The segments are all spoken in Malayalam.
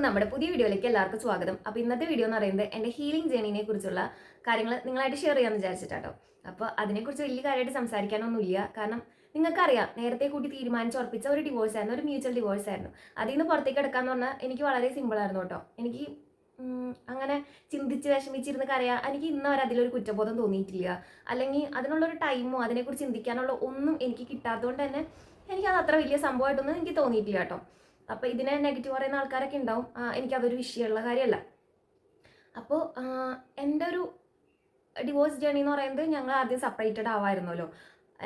നമ്മുടെ പുതിയ വീഡിയോയിലേക്ക് എല്ലാവർക്കും സ്വാഗതം. അപ്പോൾ ഇന്നത്തെ വീഡിയോ എന്ന് പറയുന്നത് എൻ്റെ ഹീലിംഗ് ജേർണിനെ കുറിച്ചുള്ള കാര്യങ്ങൾ നിങ്ങളായിട്ട് ഷെയർ ചെയ്യാമെന്ന് വിചാരിച്ചിട്ടാട്ടോ. അപ്പോൾ അതിനെക്കുറിച്ച് വലിയ കാര്യമായിട്ട് സംസാരിക്കാനൊന്നുമില്ല. കാരണം നിങ്ങൾക്കറിയാം, നേരത്തെ കൂട്ടി തീരുമാനിച്ചുറപ്പിച്ച ഒരു ഡിവോഴ്സ് ആയിരുന്നു, ഒരു മ്യൂച്വൽ ഡിവോഴ്സ് ആയിരുന്നു. അതിൽ നിന്ന് പുറത്തേക്ക് എടുക്കാന്ന് പറഞ്ഞാൽ എനിക്ക് വളരെ സിമ്പിൾ ആയിരുന്നു കേട്ടോ. എനിക്ക് അങ്ങനെ ചിന്തിച്ച് വിഷമിച്ചിരുന്ന് കരയാ എനിക്ക് ഇന്ന് വരെ അതിലൊരു കുറ്റബോധം തോന്നിയിട്ടില്ല. അല്ലെങ്കിൽ അതിനുള്ളൊരു ടൈമോ അതിനെക്കുറിച്ച് ചിന്തിക്കാനുള്ള ഒന്നും എനിക്ക് കിട്ടാത്തതുകൊണ്ട് തന്നെ എനിക്കത് അത്ര വലിയ സംഭവമായിട്ടൊന്നും എനിക്ക് തോന്നിയിട്ടില്ല കേട്ടോ. അപ്പോൾ ഇതിനെ നെഗറ്റീവ് പറയുന്ന ആൾക്കാരൊക്കെ ഉണ്ടാവും. എനിക്കതൊരു വിഷയമുള്ള കാര്യമല്ല. അപ്പോൾ എൻ്റെ ഒരു ഡിവോഴ്സ് ജേണി എന്ന് പറയുന്നത്, ഞങ്ങൾ ആദ്യം സെപ്പറേറ്റഡ് ആവായിരുന്നല്ലോ.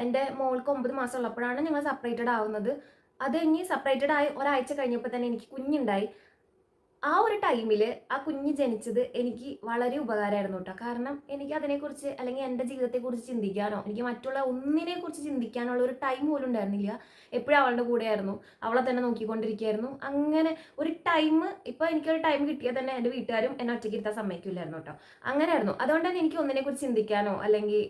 എൻ്റെ മോൾക്ക് 9 മാസം ഉള്ളപ്പോഴാണ് ഞങ്ങൾ സെപ്പറേറ്റഡ് ആവുന്നത്. അത് കഴിഞ്ഞ് സെപ്പറേറ്റഡ് ആയി ഒരാഴ്ച കഴിഞ്ഞപ്പോൾ തന്നെ എനിക്ക് കുഞ്ഞുണ്ടായി. ആ ഒരു ടൈമിൽ ആ കുഞ്ഞ് ജനിച്ചത് എനിക്ക് വളരെ ഉപകാരമായിരുന്നു കേട്ടോ. കാരണം എനിക്ക് അതിനെക്കുറിച്ച് അല്ലെങ്കിൽ എൻ്റെ ജീവിതത്തെക്കുറിച്ച് ചിന്തിക്കാനോ എനിക്ക് മറ്റുള്ള ഒന്നിനെക്കുറിച്ച് ചിന്തിക്കാനുള്ള ഒരു ടൈം പോലും ഉണ്ടായിരുന്നില്ല. എപ്പോഴും അവളുടെ കൂടെയായിരുന്നു, അവളെ തന്നെ നോക്കിക്കൊണ്ടിരിക്കുകയായിരുന്നു. അങ്ങനെ ഒരു ടൈം, ഇപ്പോൾ എനിക്കൊരു ടൈം കിട്ടിയാൽ തന്നെ എൻ്റെ വീട്ടുകാരും എന്നെ ഒറ്റയ്ക്ക് ഇരുത്താൻ സമ്മതിക്കില്ലായിരുന്നു കേട്ടോ. അങ്ങനെയായിരുന്നു. അതുകൊണ്ട് തന്നെ എനിക്ക് ഒന്നിനെക്കുറിച്ച് ചിന്തിക്കാനോ അല്ലെങ്കിൽ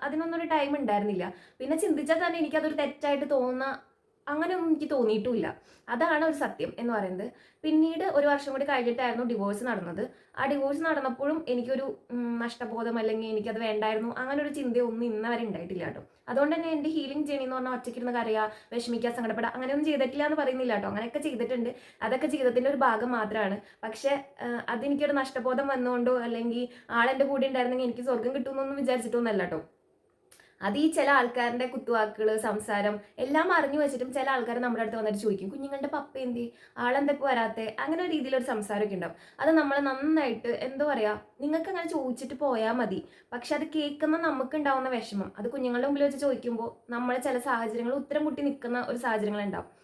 അതിനൊന്നും ഒരു ടൈം ഉണ്ടായിരുന്നില്ല. പിന്നെ ചിന്തിച്ചാൽ തന്നെ എനിക്കതൊരു തെറ്റായിട്ട് തോന്നുന്ന അങ്ങനെയൊന്നും എനിക്ക് തോന്നിയിട്ടുമില്ല. അതാണ് ഒരു സത്യം എന്ന് പറയുന്നത്. പിന്നീട് ഒരു വർഷം കൂടി കഴിഞ്ഞിട്ടായിരുന്നു ഡിവോഴ്സ് നടന്നത്. ആ ഡിവോഴ്സ് നടന്നപ്പോഴും എനിക്കൊരു നഷ്ടബോധം അല്ലെങ്കിൽ എനിക്കത് വേണ്ടായിരുന്നു അങ്ങനെ ഒരു ചിന്തയൊന്നും ഇന്ന് വരെ ഉണ്ടായിട്ടില്ല കേട്ടോ. അതുകൊണ്ട് തന്നെ എൻ്റെ ഹീലിംഗ് ജേണി എന്ന് പറഞ്ഞാൽ ഒറ്റയ്ക്കിരുന്ന് കരയുക, വിഷമിക്കുക, സങ്കടപ്പെടുക അങ്ങനെയൊന്നും ചെയ്തിട്ടില്ല എന്ന് പറയുന്നില്ല കേട്ടോ. അങ്ങനെയൊക്കെ ചെയ്തിട്ടുണ്ട്. അതൊക്കെ ജീവിതത്തിൻ്റെ ഒരു ഭാഗം മാത്രമാണ്. പക്ഷേ അതെനിക്കൊരു നഷ്ടബോധം വന്നുകൊണ്ടോ അല്ലെങ്കിൽ ആളെൻ്റെ കൂടെ ഉണ്ടായിരുന്നെങ്കിൽ എനിക്ക് സ്വർഗം കിട്ടുമെന്നൊന്നും വിചാരിച്ചിട്ടൊന്നുമല്ല കേട്ടോ. അത് ഈ ചില ആൾക്കാരുടെ കുത്തുവാക്കുകൾ, സംസാരം എല്ലാം അറിഞ്ഞു വെച്ചിട്ടും ചില ആൾക്കാർ നമ്മുടെ അടുത്ത് വന്നിട്ട് ചോദിക്കും, കുഞ്ഞുങ്ങളുടെ പപ്പ എന്തി, ആളെന്തൊക്കെ വരാത്തെ, അങ്ങനെ ഒരു രീതിയിലൊരു സംസാരമൊക്കെ ഉണ്ടാവും. അത് നമ്മൾ നന്നായിട്ട് എന്താ പറയുക, നിങ്ങൾക്ക് അങ്ങനെ ചോദിച്ചിട്ട് പോയാൽ മതി. പക്ഷെ അത് കേൾക്കുന്ന നമുക്ക് ഉണ്ടാവുന്ന വിഷമം, അത് കുഞ്ഞുങ്ങളുടെ മുമ്പിൽ വെച്ച് ചോദിക്കുമ്പോൾ നമ്മൾ ചില സാഹചര്യങ്ങൾ ഉത്തരം മുട്ടി നിൽക്കുന്ന ഒരു സാഹചര്യങ്ങളുണ്ടാവും.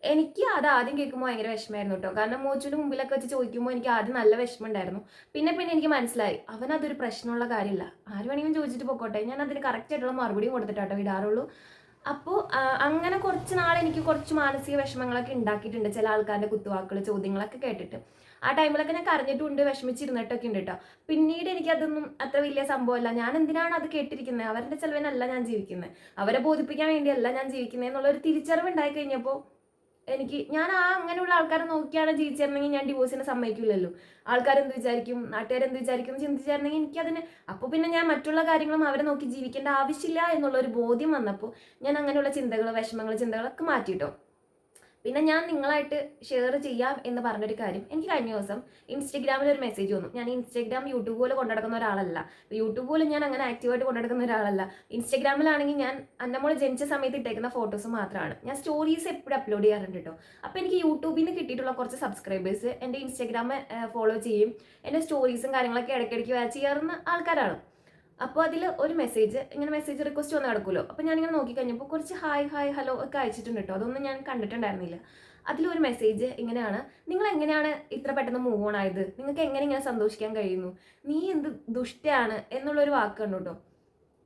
എനിക്ക് അത് ആദ്യം കേൾക്കുമ്പോൾ ഭയങ്കര വിഷമമായിരുന്നു കേട്ടോ. കാരണം മോച്ചുവിൻ്റെ മുമ്പിലൊക്കെ വെച്ച് ചോദിക്കുമ്പോൾ എനിക്ക് ആദ്യം നല്ല വിഷമം ഉണ്ടായിരുന്നു. പിന്നെ എനിക്ക് മനസ്സിലായി അവനതൊരു പ്രശ്നമുള്ള കാര്യമില്ല, ആര് വേണമെങ്കിലും ചോദിച്ചിട്ട് പോയിക്കോട്ടെ, ഞാൻ അതിന് കറക്റ്റായിട്ടുള്ള മറുപടിയും കൊടുത്തിട്ടാട്ടോ വിടാറുള്ളൂ. അപ്പോൾ അങ്ങനെ കുറച്ച് നാൾ എനിക്ക് കുറച്ച് മാനസിക വിഷമങ്ങളൊക്കെ ഉണ്ടാക്കിയിട്ടുണ്ട് ചില ആൾക്കാരുടെ കുത്തുവാക്കുകൾ, ചോദ്യങ്ങളൊക്കെ കേട്ടിട്ട്. ആ ടൈമിലൊക്കെ ഞാൻ കരഞ്ഞിട്ടുണ്ട്, വിഷമിച്ചിരുന്നിട്ടൊക്കെ ഉണ്ട് കേട്ടോ. പിന്നീട് എനിക്കതൊന്നും അത്ര വലിയ സംഭവമല്ല. ഞാൻ എന്തിനാണ് അത് കേട്ടിരിക്കുന്നത്, അവരുടെ ചെലവിനല്ല ഞാൻ ജീവിക്കുന്നത്, അവരെ ബോധിപ്പിക്കാൻ വേണ്ടിയല്ല ഞാൻ ജീവിക്കുന്നത് എന്നുള്ളൊരു തിരിച്ചറിവ് ഉണ്ടായി കഴിഞ്ഞപ്പോൾ ഞാൻ അങ്ങനെയുള്ള ആൾക്കാരെ നോക്കിയാണ് ജീവിച്ചിരുന്നെങ്കിൽ ഞാൻ ഡിവോഴ്സിനെ സമ്മതിക്കില്ലല്ലോ. ആൾക്കാരെന്ത് വിചാരിക്കും, നാട്ടുകാരെന്ത് വിചാരിക്കും എന്ന് ചിന്തിച്ചായിരുന്നെങ്കിൽ എനിക്കതിന് അപ്പോൾ പിന്നെ ഞാൻ മറ്റുള്ള കാര്യങ്ങളും അവരെ നോക്കി ജീവിക്കേണ്ട ആവശ്യമില്ല എന്നുള്ള ഒരു ബോധ്യം വന്നപ്പോൾ ഞാൻ അങ്ങനെയുള്ള ചിന്തകൾ, വിഷമങ്ങൾ, ചിന്തകളൊക്കെ മാറ്റിയിട്ടോ. പിന്നെ ഞാൻ നിങ്ങളായിട്ട് ഷെയർ ചെയ്യാം എന്ന് പറഞ്ഞൊരു കാര്യം, എനിക്ക് കഴിഞ്ഞ ദിവസം ഇൻസ്റ്റഗ്രാമിൽ ഒരു മെസ്സേജ് വന്നു. ഞാൻ ഇൻസ്റ്റഗ്രാം യൂട്യൂബ് പോലെ കൊണ്ടുനടക്കുന്ന ഒരാളല്ല. യൂട്യൂബ് പോലും ഞാൻ അങ്ങനെ ആക്റ്റീവായിട്ട് കൊണ്ടുനടക്കുന്ന ഒരാളല്ല. ഇൻസ്റ്റഗ്രാമിലാണെങ്കിൽ ഞാൻ അന്നമോൾ ജനിച്ച സമയത്ത് ഇട്ടേക്കുന്ന ഫോട്ടോസ് മാത്രമാണ്. ഞാൻ സ്റ്റോറീസ് എപ്പോഴും അപ്ലോഡ് ചെയ്യാറുണ്ട് കേട്ടോ. അപ്പോൾ എനിക്ക് യൂട്യൂബിൽ നിന്ന് കിട്ടിയിട്ടുള്ള കുറച്ച് സബ്സ്ക്രൈബേഴ്സ് എൻ്റെ ഇൻസ്റ്റഗ്രാം ഫോളോ ചെയ്യും, എൻ്റെ സ്റ്റോറീസും കാര്യങ്ങളൊക്കെ ഇടയ്ക്കിടയ്ക്ക് വാച്ച് ചെയ്യാറുന്ന ആൾക്കാരാണ്. അപ്പോൾ അതിൽ ഒരു മെസ്സേജ് റിക്വസ്റ്റ് വന്ന് കിടക്കുമല്ലോ. അപ്പോൾ ഞാനിങ്ങനെ നോക്കിക്കഴിഞ്ഞപ്പോൾ കുറച്ച് ഹായ് ഹായ് ഹലോ ഒക്കെ അയച്ചിട്ടുണ്ട് കേട്ടോ. അതൊന്നും ഞാൻ കണ്ടിട്ടുണ്ടായിരുന്നില്ല. അതിലൊരു മെസ്സേജ് ഇങ്ങനെയാണ്, നിങ്ങൾ എങ്ങനെയാണ് ഇത്ര പെട്ടെന്ന് മൂവ് ഓൺ ആയത്, നിങ്ങൾക്ക് എങ്ങനെ ഇങ്ങനെ സന്തോഷിക്കാൻ കഴിയുന്നു, നീ എന്ത് ദുഷ്ടയാണ് എന്നുള്ളൊരു വാക്ക് കണ്ടു കേട്ടോ.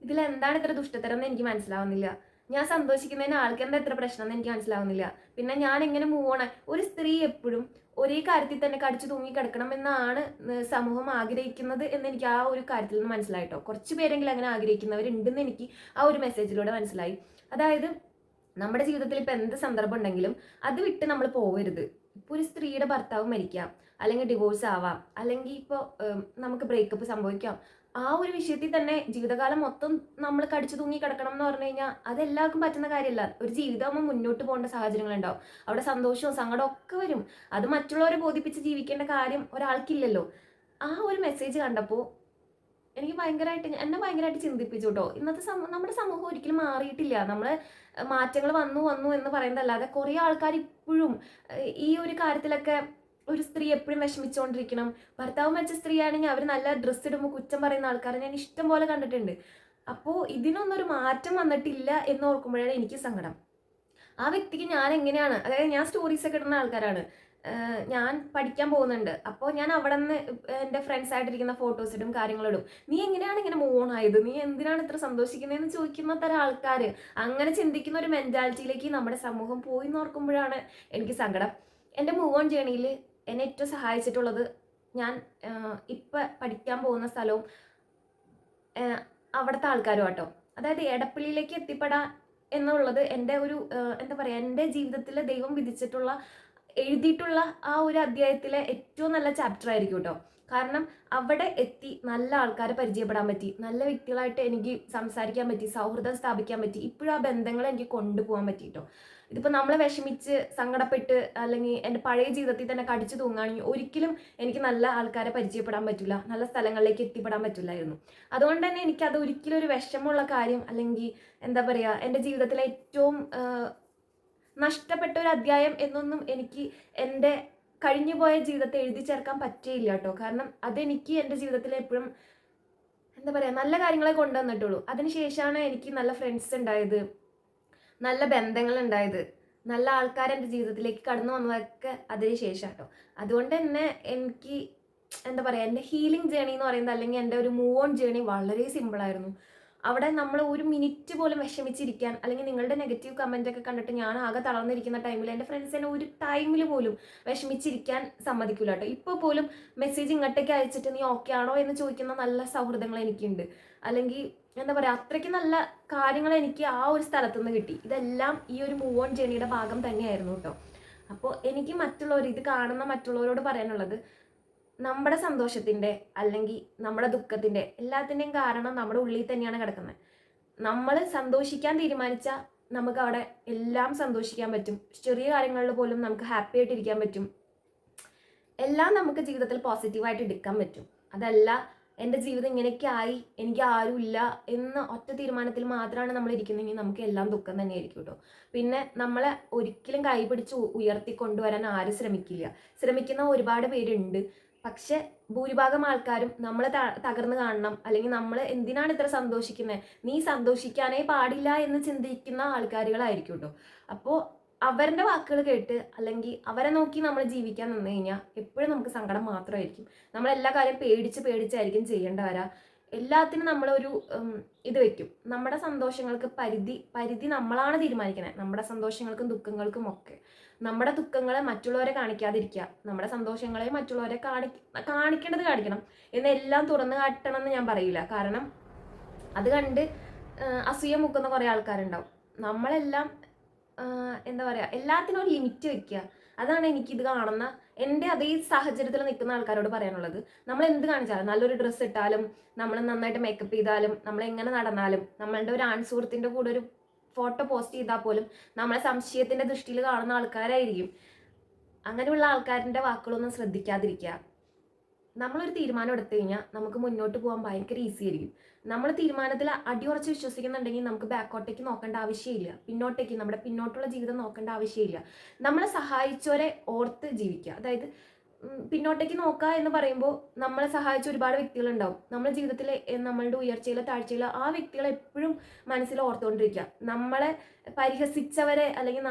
ഇതിലെന്താണ് ഇത്ര ദുഷ്ടത്തരം എന്ന് എനിക്ക് മനസ്സിലാവുന്നില്ല. ഞാൻ സന്തോഷിക്കുന്നതിന് ആൾക്കെന്താ ഇത്ര പ്രശ്നം എന്ന് എനിക്ക് മനസ്സിലാവുന്നില്ല. പിന്നെ ഞാൻ എങ്ങനെ മൂവ് ഓൺ ആയി, ഒരു സ്ത്രീ എപ്പോഴും ഒരേ കാര്യത്തിൽ തന്നെ കടിച്ചു തൂങ്ങി കിടക്കണം എന്നാണ് സമൂഹം ആഗ്രഹിക്കുന്നത് എന്ന് എനിക്ക് ആ ഒരു കാര്യത്തിൽ നിന്ന് മനസ്സിലായിട്ടോ. കുറച്ച് പേരെങ്കിലും അങ്ങനെ ആഗ്രഹിക്കുന്നവരുണ്ടെന്ന് എനിക്ക് ആ ഒരു മെസ്സേജിലൂടെ മനസ്സിലായി. അതായത് നമ്മുടെ ജീവിതത്തിൽ ഇപ്പം എന്ത് സന്ദർഭം ഉണ്ടെങ്കിലും അത് വിട്ട് നമ്മൾ പോകരുത്. ഇപ്പോൾ ഒരു സ്ത്രീയുടെ ഭർത്താവ് മരിക്കാം, അല്ലെങ്കിൽ ഡിവോഴ്സ് ആവാം, അല്ലെങ്കിൽ ഇപ്പോൾ നമുക്ക് ബ്രേക്കപ്പ് സംഭവിക്കാം. ആ ഒരു വിഷയത്തിൽ തന്നെ ജീവിതകാലം മൊത്തം നമ്മൾ കടിച്ചു തൂങ്ങി കിടക്കണം എന്ന് പറഞ്ഞു കഴിഞ്ഞാൽ അത് എല്ലാവർക്കും പറ്റുന്ന കാര്യമല്ല. ഒരു ജീവിതമാകുമ്പോൾ മുന്നോട്ട് പോകേണ്ട സാഹചര്യങ്ങളുണ്ടാവും. അവിടെ സന്തോഷവും സങ്കടവും ഒക്കെ വരും. അത് മറ്റുള്ളവരെ ബോധിപ്പിച്ച് ജീവിക്കേണ്ട കാര്യം ഒരാൾക്കില്ലല്ലോ. ആ ഒരു മെസ്സേജ് കണ്ടപ്പോൾ എന്നെ ഭയങ്കരമായിട്ട് ചിന്തിപ്പിച്ചു കേട്ടോ. ഇന്നത്തെ നമ്മുടെ സമൂഹം ഒരിക്കലും മാറിയിട്ടില്ല. നമ്മളെ മാറ്റങ്ങൾ വന്നു വന്നു എന്ന് പറയുന്നതല്ലാതെ കുറേ ആൾക്കാർ ഇപ്പോഴും ഈ ഒരു കാര്യത്തിലൊക്കെ ഒരു സ്ത്രീ എപ്പോഴും വിഷമിച്ചുകൊണ്ടിരിക്കണം. ഭർത്താവ് മരിച്ച സ്ത്രീയാണെങ്കിൽ അവർ നല്ല ഡ്രസ്സ് ഇടുമ്പോൾ കുറ്റം പറയുന്ന ആൾക്കാരെ ഞാൻ ഇഷ്ടം പോലെ കണ്ടിട്ടുണ്ട്. അപ്പോൾ ഇതിനൊന്നൊരു മാറ്റം വന്നിട്ടില്ല എന്ന് ഓർക്കുമ്പോഴാണ് എനിക്ക് സങ്കടം. ആ വ്യക്തിക്ക് ഞാൻ എങ്ങനെയാണ്, അതായത് ഞാൻ സ്റ്റോറീസ് ഒക്കെ ഇടുന്ന ആൾക്കാരാണ്, ഞാൻ പഠിക്കാൻ പോകുന്നുണ്ട്. അപ്പോൾ ഞാൻ അവിടെ നിന്ന് എൻ്റെ ഫ്രണ്ട്സ് ആയിട്ടിരിക്കുന്ന ഫോട്ടോസ് ഇടും, കാര്യങ്ങളിടും. നീ എങ്ങനെയാണ് ഇങ്ങനെ മൂവ് ഓൺ ആയത്, നീ എന്തിനാണ് ഇത്ര സന്തോഷിക്കുന്നതെന്ന് ചോദിക്കുന്ന തരം ആൾക്കാർ, അങ്ങനെ ചിന്തിക്കുന്ന ഒരു മെൻറ്റാലിറ്റിയിലേക്ക് നമ്മുടെ സമൂഹം പോയി നോക്കുമ്പോഴാണ് എനിക്ക് സങ്കടം. എൻ്റെ മൂവ് ഓൺ ജേണിയിൽ എന്നെ ഏറ്റവും സഹായിച്ചിട്ടുള്ളത് ഞാൻ ഇപ്പം പഠിക്കാൻ പോകുന്ന സ്ഥലവും അവിടുത്തെ ആൾക്കാരും കേട്ടോ. അതായത് എടപ്പള്ളിയിലേക്ക് എത്തിപ്പെടാൻ എന്നുള്ളത് എൻ്റെ ഒരു എന്താ പറയുക, എൻ്റെ ജീവിതത്തിൽ ദൈവം വിധിച്ചിട്ടുള്ള എഴുതിയിട്ടുള്ള ആ ഒരു അധ്യായത്തിലെ ഏറ്റവും നല്ല ചാപ്റ്റർ ആയിരിക്കും കേട്ടോ. കാരണം അവിടെ എത്തി നല്ല ആൾക്കാരെ പരിചയപ്പെടാൻ പറ്റി, നല്ല വ്യക്തികളായിട്ട് എനിക്ക് സംസാരിക്കാൻ പറ്റി, സൗഹൃദം സ്ഥാപിക്കാൻ പറ്റി, ഇപ്പോഴും ആ ബന്ധങ്ങൾ എനിക്ക് കൊണ്ടുപോകാൻ പറ്റി കേട്ടോ. ഇതിപ്പോൾ നമ്മളെ വിഷമിച്ച് സങ്കടപ്പെട്ട് അല്ലെങ്കിൽ എൻ്റെ പഴയ ജീവിതത്തിൽ തന്നെ കടിച്ചു തൂങ്ങുകയാണെങ്കിൽ ഒരിക്കലും എനിക്ക് നല്ല ആൾക്കാരെ പരിചയപ്പെടാൻ പറ്റില്ല, നല്ല സ്ഥലങ്ങളിലേക്ക് എത്തിപ്പെടാൻ പറ്റില്ലായിരുന്നു. അതുകൊണ്ട് തന്നെ എനിക്കത് ഒരിക്കലും ഒരു വിഷമമുള്ള കാര്യം അല്ലെങ്കിൽ എന്താ പറയുക, എൻ്റെ ജീവിതത്തിലെ ഏറ്റവും നഷ്ടപ്പെട്ട ഒരു അധ്യായം എന്നൊന്നും എനിക്ക് എൻ്റെ കഴിഞ്ഞുപോയ ജീവിതത്തെ എഴുതി ചേർക്കാൻ പറ്റിയില്ല കേട്ടോ. കാരണം അതെനിക്ക് എൻ്റെ ജീവിതത്തിൽ എപ്പോഴും എന്താ പറയുക, നല്ല കാര്യങ്ങളെ കൊണ്ടുവന്നിട്ടുള്ളൂ. അതിനുശേഷമാണ് എനിക്ക് നല്ല ഫ്രണ്ട്സ് ഉണ്ടായത്, നല്ല ബന്ധങ്ങൾ ഉണ്ടായത്, നല്ല ആൾക്കാർ എൻ്റെ ജീവിതത്തിലേക്ക് കടന്നു വന്നതൊക്കെ അതിന് ശേഷം കേട്ടോ. അതുകൊണ്ട് തന്നെ എനിക്ക് എന്താ പറയുക, എൻ്റെ ഹീലിംഗ് ജേണി എന്ന് പറയുന്നത് അല്ലെങ്കിൽ എൻ്റെ ഒരു മൂവ് ഓൺ ജേണി വളരെ സിമ്പിളായിരുന്നു. അവിടെ നമ്മൾ ഒരു മിനിറ്റ് പോലും വിഷമിച്ചിരിക്കാൻ, അല്ലെങ്കിൽ നിങ്ങളുടെ നെഗറ്റീവ് കമൻ്റ് ഒക്കെ കണ്ടിട്ട് ഞാൻ ആകെ തളർന്നിരിക്കുന്ന ടൈമിൽ എൻ്റെ ഫ്രണ്ട്സ് എന്നെ ഒരു ടൈമിൽ പോലും വിഷമിച്ചിരിക്കാൻ സമ്മതിക്കില്ല കേട്ടോ. ഇപ്പോൾ പോലും മെസ്സേജ് ഇങ്ങോട്ടേക്ക് അയച്ചിട്ട് നീ ഓക്കെ ആണോ എന്ന് ചോദിക്കുന്ന നല്ല സൗഹൃദങ്ങൾ എനിക്കുണ്ട്. അല്ലെങ്കിൽ എന്താ പറയുക, അത്രയ്ക്ക് നല്ല കാര്യങ്ങൾ എനിക്ക് ആ ഒരു സ്ഥലത്തുനിന്ന് കിട്ടി. ഇതെല്ലാം ഈ ഒരു മൂവ് ഓൺ ജേണിയുടെ ഭാഗം തന്നെയായിരുന്നു കേട്ടോ. അപ്പോൾ എനിക്ക് മറ്റുള്ളവർ, ഇത് കാണുന്ന മറ്റുള്ളവരോട് പറയാനുള്ളത്, നമ്മുടെ സന്തോഷത്തിൻ്റെ അല്ലെങ്കിൽ നമ്മുടെ ദുഃഖത്തിൻ്റെ എല്ലാത്തിൻ്റെയും കാരണം നമ്മുടെ ഉള്ളിൽ തന്നെയാണ് കിടക്കുന്നത്. നമ്മൾ സന്തോഷിക്കാൻ തീരുമാനിച്ചാൽ നമുക്ക് അവിടെ എല്ലാം സന്തോഷിക്കാൻ പറ്റും. ചെറിയ കാര്യങ്ങളിൽ പോലും നമുക്ക് ഹാപ്പി ആയിട്ടിരിക്കാൻ പറ്റും. എല്ലാം നമുക്ക് ജീവിതത്തിൽ പോസിറ്റീവായിട്ട് എടുക്കാൻ പറ്റും. അതല്ല എൻ്റെ ജീവിതം ഇങ്ങനെയൊക്കെ ആയി, എനിക്ക് ആരുമില്ല എന്ന ഒറ്റ തീരുമാനത്തിൽ മാത്രമാണ് നമ്മൾ ഇരിക്കുന്നതെങ്കിൽ നമുക്ക് എല്ലാം ദുഃഖം തന്നെയായിരിക്കും കേട്ടോ. പിന്നെ നമ്മളെ ഒരിക്കലും കൈ പിടിച്ച് ഉയർത്തിക്കൊണ്ടുവരാൻ ആരും ശ്രമിക്കുന്ന ഒരുപാട് പേരുണ്ട്. പക്ഷെ ഭൂരിഭാഗം ആൾക്കാരും നമ്മളെ തകർന്ന് കാണണം, അല്ലെങ്കിൽ നമ്മൾ എന്തിനാണ് ഇത്ര സന്തോഷിക്കുന്നത്, നീ സന്തോഷിക്കാനേ പാടില്ല എന്ന് ചിന്തിക്കുന്ന ആൾക്കാരുകളായിരിക്കും കേട്ടോ. അപ്പോൾ അവരുടെ വാക്കുകൾ കേട്ട് അല്ലെങ്കിൽ അവരെ നോക്കി നമ്മൾ ജീവിക്കാൻ നിന്ന് കഴിഞ്ഞാൽ എപ്പോഴും നമുക്ക് സങ്കടം മാത്രമായിരിക്കും. നമ്മളെല്ലാ കാര്യം പേടിച്ചായിരിക്കും ചെയ്യേണ്ടവരാ. എല്ലാത്തിനും നമ്മളൊരു ഇത് വെക്കും. നമ്മുടെ സന്തോഷങ്ങൾക്ക് പരിധി നമ്മളാണ് തീരുമാനിക്കുന്നത്. നമ്മുടെ സന്തോഷങ്ങൾക്കും ദുഃഖങ്ങൾക്കും ഒക്കെ നമ്മുടെ ദുഃഖങ്ങളെ മറ്റുള്ളവരെ കാണിക്കാതിരിക്കുക, നമ്മുടെ സന്തോഷങ്ങളെ മറ്റുള്ളവരെ കാണിക്കേണ്ടത് കാണിക്കണം. എന്നെല്ലാം തുറന്നു കാട്ടണം എന്ന് ഞാൻ പറയില്ല. കാരണം അത് കണ്ട് അസൂയ മുക്കുന്ന കുറേ ആൾക്കാരുണ്ടാവും. നമ്മളെല്ലാം എന്താ പറയുക, എല്ലാത്തിനും ഒരു ലിമിറ്റ് വെക്കുക. അതാണ് എനിക്കിത് കാണുന്ന എൻ്റെ അതേ സാഹചര്യത്തിൽ നിൽക്കുന്ന ആൾക്കാരോട് പറയാനുള്ളത്. നമ്മൾ എന്ത് കാണിച്ചാലും, നല്ലൊരു ഡ്രസ്സ് ഇട്ടാലും, നമ്മൾ നന്നായിട്ട് മേക്കപ്പ് ചെയ്താലും, നമ്മൾ എങ്ങനെ നടന്നാലും, നമ്മളുടെ ഒരു ആൺസുഹൃത്തിൻ്റെ കൂടെ ഒരു ഫോട്ടോ പോസ്റ്റ് ചെയ്താൽ പോലും നമ്മളെ സംശയത്തിൻ്റെ ദൃഷ്ടിയിൽ കാണുന്ന ആൾക്കാരായിരിക്കും. അങ്ങനെയുള്ള ആൾക്കാരുടെ വാക്കുകളൊന്നും ശ്രദ്ധിക്കാതിരിക്കുക. നമ്മളൊരു തീരുമാനം എടുത്തു കഴിഞ്ഞാൽ നമുക്ക് മുന്നോട്ട് പോകാൻ ഭയങ്കര ഈസി ആയിരിക്കും. നമ്മൾ തീരുമാനത്തിൽ അടിയുറച്ച് വിശ്വസിക്കുന്നുണ്ടെങ്കിൽ നമുക്ക് ബാക്കോട്ടേക്ക് നോക്കേണ്ട ആവശ്യമില്ല, നമ്മുടെ പിന്നോട്ടുള്ള ജീവിതം നോക്കേണ്ട ആവശ്യമില്ല. നമ്മളെ സഹായിച്ചവരെ ഓർത്ത് ജീവിക്കുക. അതായത് പിന്നോട്ടേക്ക് നോക്കുക എന്ന് പറയുമ്പോൾ നമ്മളെ സഹായിച്ച ഒരുപാട് വ്യക്തികളുണ്ടാവും നമ്മുടെ ജീവിതത്തിൽ. നമ്മളുടെ ഉയർച്ചയിലോ താഴ്ചയിലോ ആ വ്യക്തികളെ എപ്പോഴും മനസ്സിൽ ഓർത്തുകൊണ്ടിരിക്കുക. നമ്മളെ പരിഹസിച്ചവരെ അല്ലെങ്കിൽ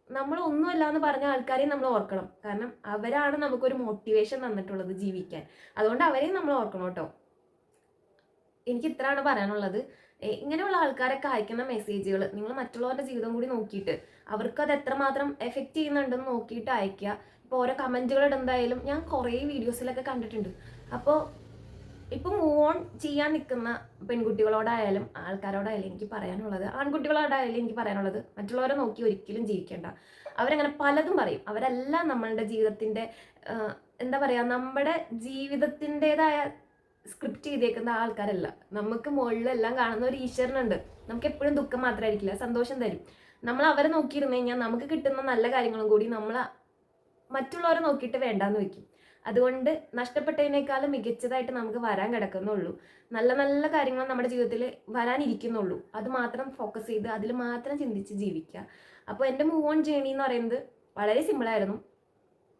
നമ്മളൊന്നുമല്ല എന്ന് പറഞ്ഞ ആൾക്കാരെയും നമ്മൾ ഓർക്കണം. കാരണം അവരാണ് നമുക്കൊരു മോട്ടിവേഷൻ തന്നിട്ടുള്ളത് ജീവിക്കാൻ. അതുകൊണ്ട് അവരെയും നമ്മൾ ഓർക്കണം കേട്ടോ. എനിക്ക് ഇത്രയാണ് പറയാനുള്ളത്. ഇങ്ങനെയുള്ള ആൾക്കാരൊക്കെ അയക്കുന്ന മെസ്സേജുകൾ നിങ്ങൾ മറ്റുള്ളവരുടെ ജീവിതം കൂടി നോക്കിയിട്ട് അവർക്ക് അത് എത്രമാത്രം എഫക്റ്റ് ചെയ്യുന്നുണ്ടെന്ന് നോക്കിയിട്ട് അയക്കുക. ഇപ്പോൾ ഓരോ കമൻറ്റുകൾ ഇടുന്നതായാലും ഞാൻ കുറേ വീഡിയോസിലൊക്കെ കണ്ടിട്ടുണ്ട്. അപ്പോൾ ഇപ്പം മൂവ് ഓൺ ചെയ്യാൻ നിൽക്കുന്ന പെൺകുട്ടികളോടായാലും ആൾക്കാരോടായാലും എനിക്ക് പറയാനുള്ളത്, ആൺകുട്ടികളോടായാലും എനിക്ക് പറയാനുള്ളത്, മറ്റുള്ളവരെ നോക്കി ഒരിക്കലും ജീവിക്കേണ്ട. അവരങ്ങനെ പലതും പറയും. അവരെല്ലാം നമ്മളുടെ ജീവിതത്തിൻ്റെ എന്താ പറയുക, നമ്മുടെ ജീവിതത്തിൻ്റെതായ സ്ക്രിപ്റ്റ് ചെയ്തേക്കുന്ന ആൾക്കാരല്ല. നമുക്ക് മുകളിലെല്ലാം കാണുന്ന ഒരു ഈശ്വരനുണ്ട്. നമുക്ക് എപ്പോഴും ദുഃഖം മാത്രമായിരിക്കില്ല, സന്തോഷം തരും. നമ്മൾ അവരെ നോക്കിയിരുന്നു കഴിഞ്ഞാൽ നമുക്ക് കിട്ടുന്ന നല്ല കാര്യങ്ങളും കൂടി നമ്മൾ മറ്റുള്ളവരെ നോക്കിയിട്ട് വേണ്ടാന്ന് വെക്കും. അതുകൊണ്ട് നഷ്ടപ്പെട്ടതിനേക്കാളും മികച്ചതായിട്ട് നമുക്ക് വരാൻ കിടക്കുന്നുള്ളൂ. നല്ല നല്ല കാര്യങ്ങൾ നമ്മുടെ ജീവിതത്തിൽ വരാനിരിക്കുന്നുള്ളൂ. അത് മാത്രം ഫോക്കസ് ചെയ്ത് അതിൽ മാത്രം ചിന്തിച്ച് ജീവിക്കുക. അപ്പോൾ എൻ്റെ മൂവ് ഓൺ ജേണി എന്ന് പറയുന്നത് വളരെ സിമ്പിളായിരുന്നു.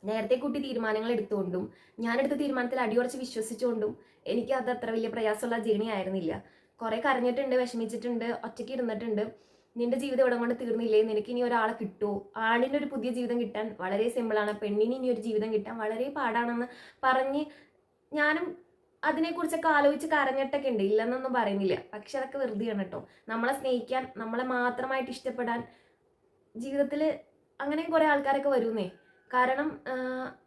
നേരത്തെ കൂട്ടി തീരുമാനങ്ങൾ എടുത്തുകൊണ്ടും ഞാനെടുത്ത തീരുമാനത്തിൽ അടിയുറച്ച് വിശ്വസിച്ചുകൊണ്ടും എനിക്ക് അത് അത്ര വലിയ പ്രയാസമുള്ള ജേണി ആയിരുന്നില്ല. കുറേ കരഞ്ഞിട്ടുണ്ട്, വിഷമിച്ചിട്ടുണ്ട്, ഒറ്റയ്ക്ക് ഇരുന്നിട്ടുണ്ട്. നിന്റെ ജീവിതം ഇവിടെ കൊണ്ട് തീർന്നില്ലേ, നിനക്ക് ഇനി ഒരാളെ കിട്ടുമോ, ആണിന് ഒരു പുതിയ ജീവിതം കിട്ടാൻ വളരെ സിമ്പിളാണ്, പെണ്ണിന് ഇനി ഒരു ജീവിതം കിട്ടാൻ വളരെ പാടാണെന്ന് പറഞ്ഞ് ഞാനും അതിനെക്കുറിച്ചൊക്കെ ആലോചിച്ച് കരഞ്ഞിട്ടൊക്കെ ഉണ്ട്. ഇല്ലെന്നൊന്നും പറയുന്നില്ല. പക്ഷെ അതൊക്കെ വെറുതെയാണ് കേട്ടോ. നമ്മളെ സ്നേഹിക്കാൻ, നമ്മളെ മാത്രമായിട്ട് ഇഷ്ടപ്പെടാൻ ജീവിതത്തിൽ അങ്ങനെയും കുറേ ആൾക്കാരൊക്കെ വരുന്നേ. കാരണം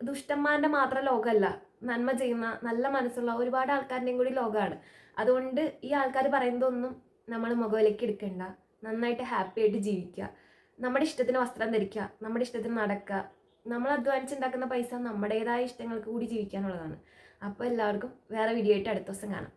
ദുഷ്ടന്മാരുടെ മാത്രം ലോകമല്ല, നന്മ ചെയ്യുന്ന നല്ല മനസ്സുള്ള ഒരുപാട് ആൾക്കാരുടെയും കൂടി ലോകമാണ്. അതുകൊണ്ട് ഈ ആൾക്കാർ പറയുന്നതൊന്നും നമ്മൾ മുഖവിലേക്ക് എടുക്കണ്ട. നന്നായിട്ട് ഹാപ്പി ആയിട്ട് ജീവിക്കുക. നമ്മുടെ ഇഷ്ടത്തിന് വസ്ത്രം ധരിക്കുക, നമ്മുടെ ഇഷ്ടത്തിന് നടക്കുക. നമ്മൾ അധ്വാനിച്ചുണ്ടാക്കുന്ന പൈസ നമ്മുടേതായ ഇഷ്ടങ്ങൾക്ക് കൂടി ജീവിക്കാനുള്ളതാണ്. അപ്പോൾ എല്ലാവർക്കും വേറെ വീഡിയോ ആയിട്ട് അടുത്ത ദിവസം കാണാം.